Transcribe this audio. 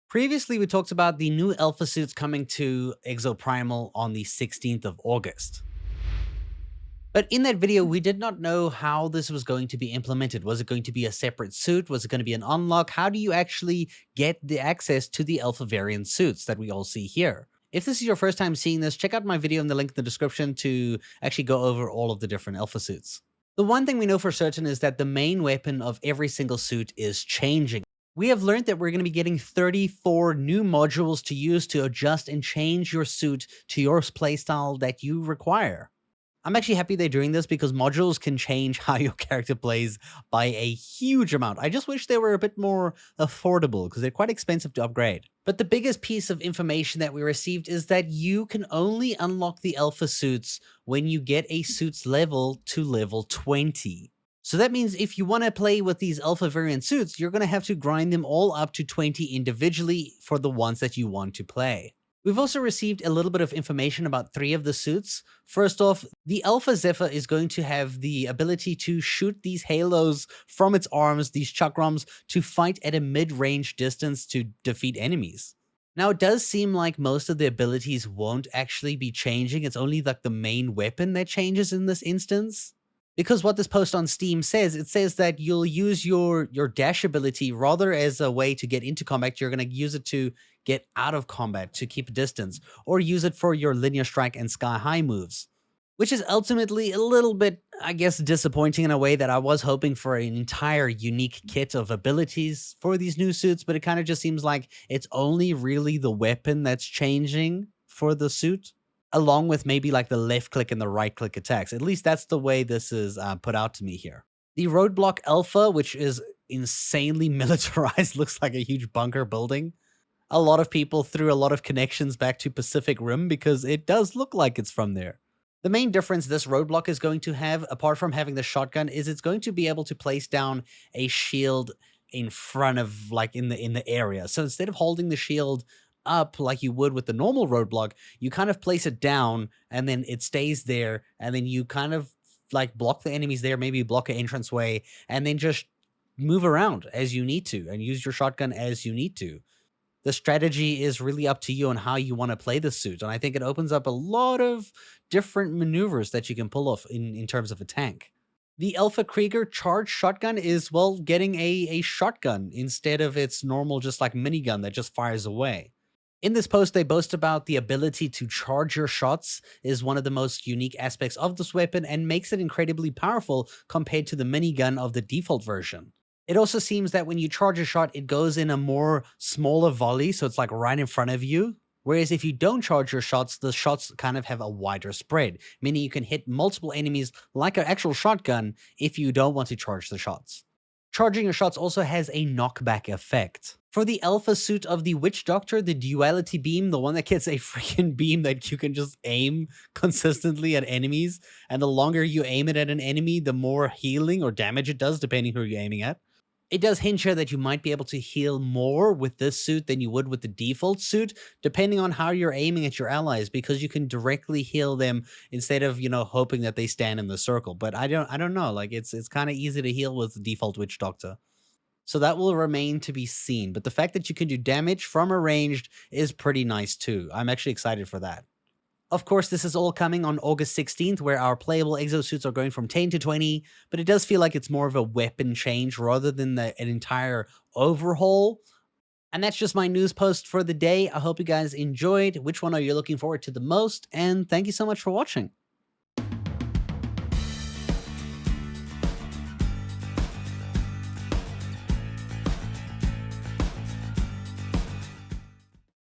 Previously, we talked about the new alpha suits coming to Exoprimal on the 16th of August. But in that video, we did not know how this was going to be implemented. Was it going to be a separate suit? Was it going to be an unlock? How do you actually get the access to the alpha variant suits that we all see here? If this is your first time seeing this, check out my video in the link in the description to actually go over all of the different alpha suits. The one thing we know for certain is that the main weapon of every single suit is changing. We have learned that we're going to be getting 34 new modules to use to adjust and change your suit to your playstyle that you require. I'm actually happy they're doing this because modules can change how your character plays by a huge amount. I just wish they were a bit more affordable because they're quite expensive to upgrade. But the biggest piece of information that we received is that you can only unlock the alpha suits when you get a suit's level to level 20. So that means if you want to play with these alpha variant suits, you're going to have to grind them all up to 20 individually for the ones that you want to play. We've also received a little bit of information about 3 of the suits. First off, the Alpha Zephyr is going to have the ability to shoot these halos from its arms, these chakrams, to fight at a mid-range distance to defeat enemies. Now, it does seem like most of the abilities won't actually be changing. It's only like the main weapon that changes in this instance. Because what this post on Steam says, it says that you'll use your dash ability rather as a way to get into combat. You're going to use it to get out of combat, to keep a distance, or use it for your linear strike and sky high moves. Which is ultimately a little bit, I guess, disappointing in a way that I was hoping for an entire unique kit of abilities for these new suits, but it kind of just seems like it's only really the weapon that's changing for the suit, along with maybe like the left click and the right click attacks. At least that's the way this is put out to me here. The Roadblock Alpha, which is insanely militarized, looks like a huge bunker building. A lot of people threw a lot of connections back to Pacific Rim because it does look like it's from there. The main difference this Roadblock is going to have, apart from having the shotgun, is it's going to be able to place down a shield in front of, like, in the area. So instead of holding the shield up like you would with the normal Roadblock, you kind of place it down and then it stays there, and then you kind of like block the enemies there, maybe block an entranceway, and then just move around as you need to and use your shotgun as you need to. The strategy is really up to you on how you want to play the suit, and I think it opens up a lot of different maneuvers that you can pull off in terms of a tank. The Alpha Krieger charged shotgun is, well, getting a shotgun instead of its normal just like minigun that just fires away. In this post, they boast about the ability to charge your shots is one of the most unique aspects of this weapon and makes it incredibly powerful compared to the minigun of the default version. It also seems that when you charge a shot, it goes in a more smaller volley, so it's like right in front of you. Whereas if you don't charge your shots, the shots kind of have a wider spread, meaning you can hit multiple enemies like an actual shotgun if you don't want to charge the shots. Charging your shots also has a knockback effect. For the alpha suit of the Witch Doctor, the Duality Beam, the one that gets a freaking beam that you can just aim consistently at enemies, and the longer you aim it at an enemy, the more healing or damage it does, depending who you're aiming at. It does hint here that you might be able to heal more with this suit than you would with the default suit, depending on how you're aiming at your allies, because you can directly heal them instead of, hoping that they stand in the circle. But I don't know, like it's kind of easy to heal with the default Witch Doctor. So that will remain to be seen, but the fact that you can do damage from a ranged is pretty nice too. I'm actually excited for that. Of course, this is all coming on August 16th, where our playable exosuits are going from 10 to 20, but it does feel like it's more of a weapon change rather than an entire overhaul. And that's just my news post for the day. I hope you guys enjoyed. Which one are you looking forward to the most? And thank you so much for watching.